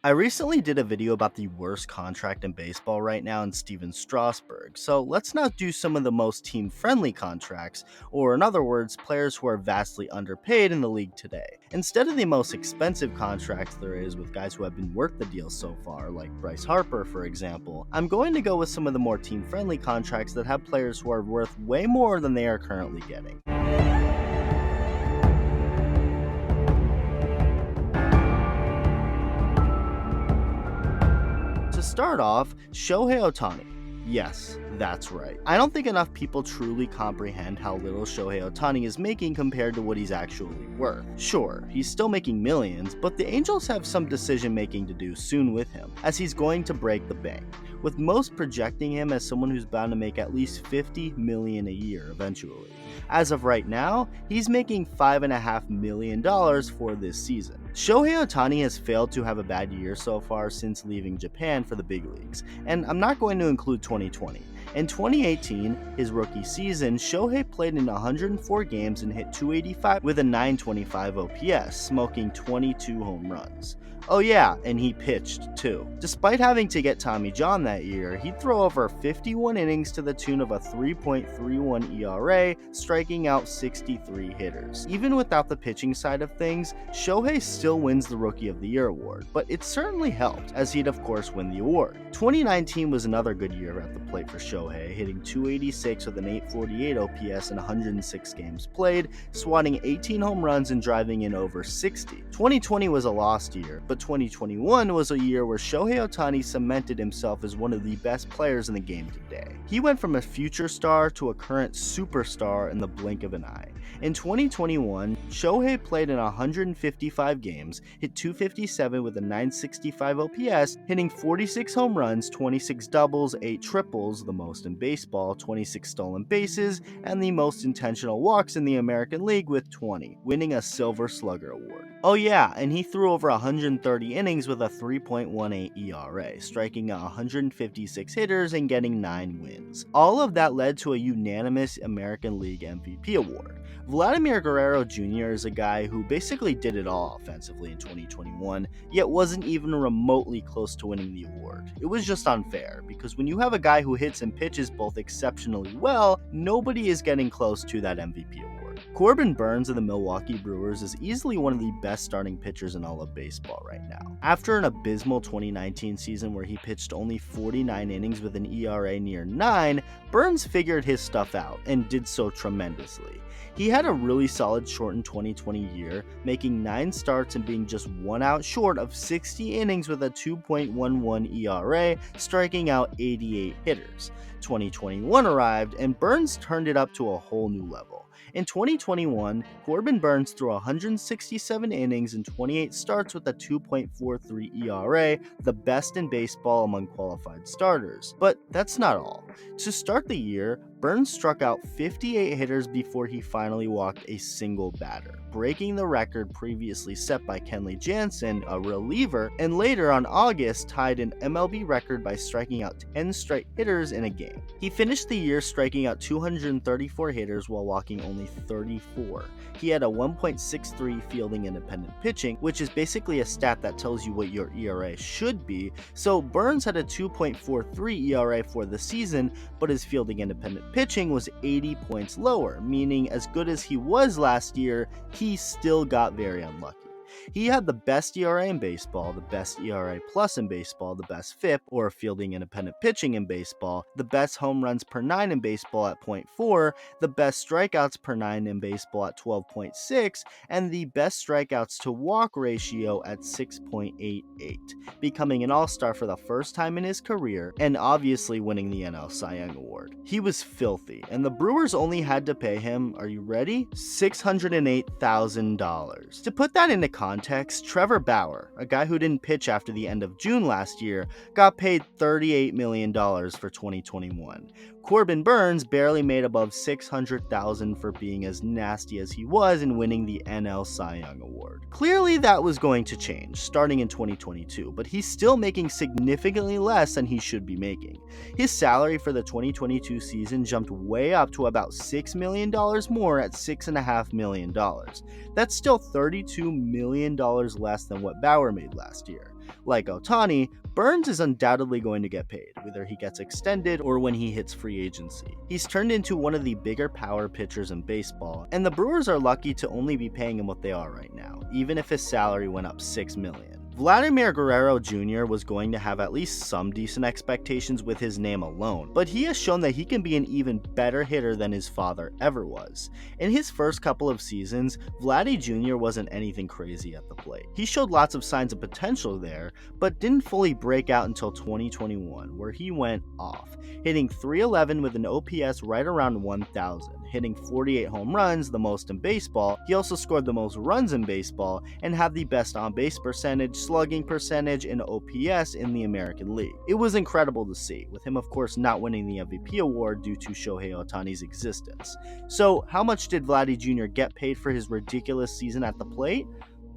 I recently did a video about the worst contract in baseball right now in Steven Strasburg, so let's now do some of the most team-friendly contracts, or in other words, players who are vastly underpaid in the league today. Instead of the most expensive contracts there is with guys who have been worth the deal so far, like Bryce Harper for example, I'm going to go with some of the more team-friendly contracts that have players who are worth way more than they are currently getting. To start off, Shohei Otani. Yes, that's right. I don't think enough people truly comprehend how little Shohei Otani is making compared to what he's actually worth. Sure, he's still making millions, but the Angels have some decision making to do soon with him, as he's going to break the bank, with most projecting him as someone who's bound to make at least $50 million a year eventually. As of right now, he's making $5.5 million for this season. Shohei Otani has failed to have a bad year so far since leaving Japan for the big leagues, and I'm not going to include 2020. In 2018, his rookie season, Shohei played in 104 games and hit .285 with a .925 OPS, smoking 22 home runs. Oh yeah, and he pitched too. Despite having to get Tommy John that year, he'd throw over 51 innings to the tune of a 3.31 ERA, striking out 63 hitters. Even without the pitching side of things, Shohei still wins the Rookie of the Year award, but it certainly helped, as he'd of course win the award. 2019 was another good year at the plate for Shohei, hitting .286 with an .848 OPS in 106 games played, swatting 18 home runs and driving in over 60. 2020 was a lost year, but 2021 was a year where Shohei Otani cemented himself as one of the best players in the game today. He went from a future star to a current superstar in the blink of an eye. In 2021, Shohei played in 155 games, hit .257 with a .965 OPS, hitting 46 home runs, 26 doubles, 8 triples, the most in baseball, 26 stolen bases, and the most intentional walks in the American League with 20, winning a Silver Slugger award. Oh yeah, and he threw over 130 innings with a 3.18 ERA, striking out 156 hitters and getting 9 wins. All of that led to a unanimous American League MVP award. Vladimir Guerrero Jr. is a guy who basically did it all offensively in 2021, yet wasn't even remotely close to winning the award. It was just unfair, because when you have a guy who hits and pitches both exceptionally well, nobody is getting close to that MVP award. Corbin Burns of the Milwaukee Brewers is easily one of the best starting pitchers in all of baseball right now. After an abysmal 2019 season where he pitched only 49 innings with an ERA near 9, Burns figured his stuff out and did so tremendously. He had a really solid shortened 2020 year, making 9 starts and being just 1 out short of 60 innings with a 2.11 ERA, striking out 88 hitters. 2021 arrived and Burns turned it up to a whole new level. In 2021, Corbin Burns threw 167 innings and 28 starts with a 2.43 ERA, the best in baseball among qualified starters. But that's not all. To start the year, Burns struck out 58 hitters before he finally walked a single batter, breaking the record previously set by Kenley Jansen, a reliever, and later on August tied an MLB record by striking out 10 straight hitters in a game. He finished the year striking out 234 hitters while walking only 34. He had a 1.63 fielding independent pitching, which is basically a stat that tells you what your ERA should be, so Burns had a 2.43 ERA for the season, but his fielding independent pitching was 80 points lower, meaning as good as he was last year, he still got very unlucky. He had the best ERA in baseball, the best ERA plus in baseball, the best FIP, or fielding independent pitching in baseball, the best home runs per 9 in baseball at .4, the best strikeouts per 9 in baseball at 12.6, and the best strikeouts to walk ratio at 6.88, becoming an all-star for the first time in his career, and obviously winning the NL Cy Young Award. He was filthy, and the Brewers only had to pay him, are you ready? $608,000. To put that into context, Trevor Bauer, a guy who didn't pitch after the end of June last year, got paid $38 million for 2021. Corbin Burns barely made above $600,000 for being as nasty as he was and winning the NL Cy Young Award. Clearly that was going to change, starting in 2022, but he's still making significantly less than he should be making. His salary for the 2022 season jumped way up to about $6 million more at $6.5 million. That's still $32 million less than what Bauer made last year. Like Otani, Burns is undoubtedly going to get paid, whether he gets extended or when he hits free agency. He's turned into one of the bigger power pitchers in baseball, and the Brewers are lucky to only be paying him what they are right now, even if his salary went up $6 million. Vladimir Guerrero Jr. was going to have at least some decent expectations with his name alone, but he has shown that he can be an even better hitter than his father ever was. In his first couple of seasons, Vladdy Jr. wasn't anything crazy at the plate. He showed lots of signs of potential there, but didn't fully break out until 2021, where he went off, hitting .311 with an OPS right around 1,000. Hitting 48 home runs, the most in baseball. He also scored the most runs in baseball and had the best on-base percentage, slugging percentage, and OPS in the American League. It was incredible to see, with him of course not winning the MVP award due to Shohei Otani's existence. So how much did Vladdy Jr. get paid for his ridiculous season at the plate?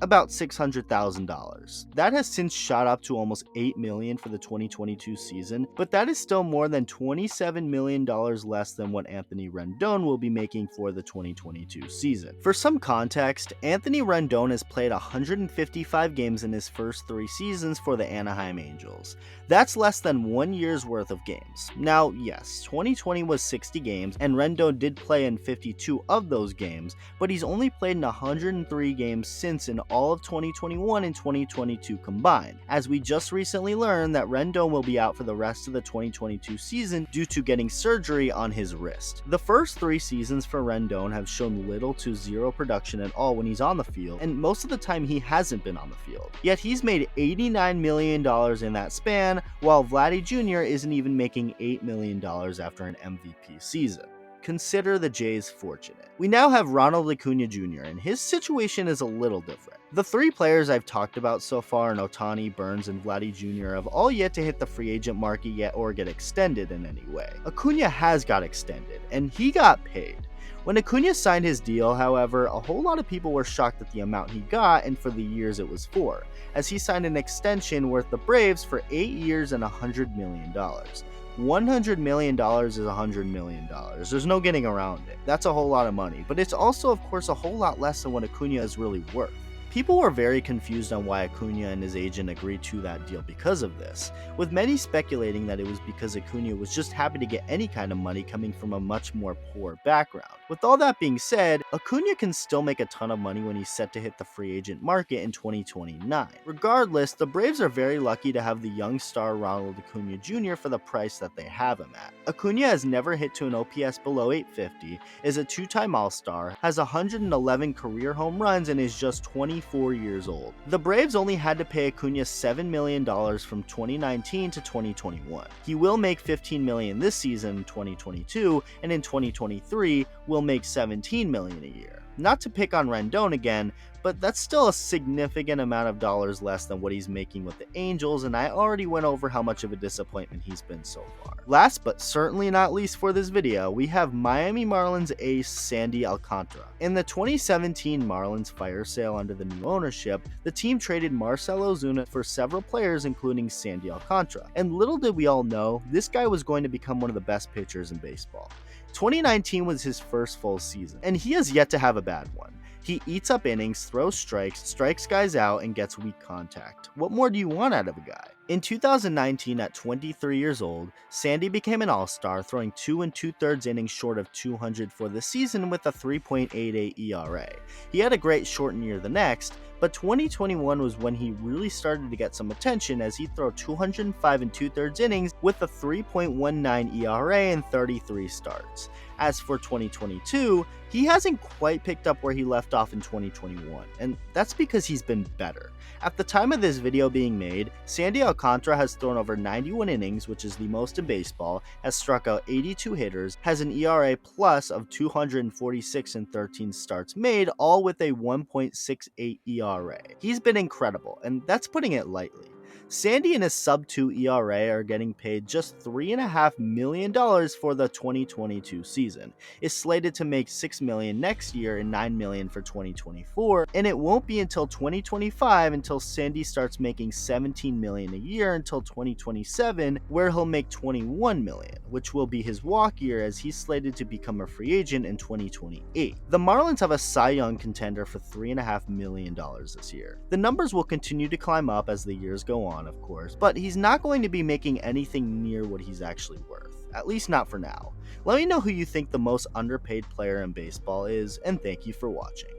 About $600,000. That has since shot up to almost $8 million for the 2022 season, but that is still more than $27 million less than what Anthony Rendon will be making for the 2022 season. For some context, Anthony Rendon has played 155 games in his first 3 seasons for the Anaheim Angels. That's less than 1 year's worth of games. Now, yes, 2020 was 60 games, and Rendon did play in 52 of those games, but he's only played in 103 games since in all of 2021 and 2022 combined, as we just recently learned that Rendon will be out for the rest of the 2022 season due to getting surgery on his wrist. The first 3 seasons for Rendon have shown little to zero production at all when he's on the field, and most of the time he hasn't been on the field. Yet he's made $89 million in that span, while Vladdy Jr. isn't even making $8 million after an MVP season. Consider the Jays fortunate. We now have Ronald Lacuna Jr., and his situation is a little different. The 3 players I've talked about so far in Otani, Burns, and Vladdy Jr. have all yet to hit the free agent market yet or get extended in any way. Acuna has got extended, and he got paid. When Acuna signed his deal, however, a whole lot of people were shocked at the amount he got and for the years it was for, as he signed an extension worth the Braves for 8 years and $100 million. $100 million is $100 million. There's no getting around it. That's a whole lot of money, but it's also, of course, a whole lot less than what Acuna is really worth. People were very confused on why Acuna and his agent agreed to that deal because of this, with many speculating that it was because Acuna was just happy to get any kind of money coming from a much more poor background. With all that being said, Acuna can still make a ton of money when he's set to hit the free agent market in 2029. Regardless, the Braves are very lucky to have the young star Ronald Acuna Jr. for the price that they have him at. Acuna has never hit to an OPS below 850, is a 2-time All-Star, has 111 career home runs, and is just 24 years old. The Braves only had to pay Acuna $7 million from 2019 to 2021. He will make $15 million this season in 2022, and in 2023 will make $17 million a year. Not to pick on Rendon again, but that's still a significant amount of dollars less than what he's making with the Angels, and I already went over how much of a disappointment he's been so far. Last but certainly not least for this video, we have Miami Marlins ace Sandy Alcantara. In the 2017 Marlins fire sale under the new ownership, the team traded Marcell Ozuna for several players including Sandy Alcantara, and little did we all know, this guy was going to become one of the best pitchers in baseball. 2019 was his first full season, and he has yet to have a bad one. He eats up innings, throws strikes, strikes guys out, and gets weak contact. What more do you want out of a guy? In 2019, at 23 years old, Sandy became an all-star, throwing 2 2/3 innings short of 200 for the season with a 3.88 ERA. He had a great shortened year the next, but 2021 was when he really started to get some attention as he threw 205 2/3 innings with a 3.19 ERA and 33 starts. As for 2022, he hasn't quite picked up where he left off in 2021, and that's because he's been better. At the time of this video being made, Sandy Alcantara has thrown over 91 innings, which is the most in baseball, has struck out 82 hitters, has an ERA plus of 246 in 13 starts made, all with a 1.68 ERA. He's been incredible, and that's putting it lightly. Sandy and his sub-2 ERA are getting paid just $3.5 million for the 2022 season, is slated to make $6 million next year and $9 million for 2024, and it won't be until 2025 until Sandy starts making $17 million a year until 2027, where he'll make $21 million, which will be his walk year as he's slated to become a free agent in 2028. The Marlins have a Cy Young contender for $3.5 million this year. The numbers will continue to climb up as the years go on, of course, but he's not going to be making anything near what he's actually worth, at least not for now. Let me know who you think the most underpaid player in baseball is, and thank you for watching.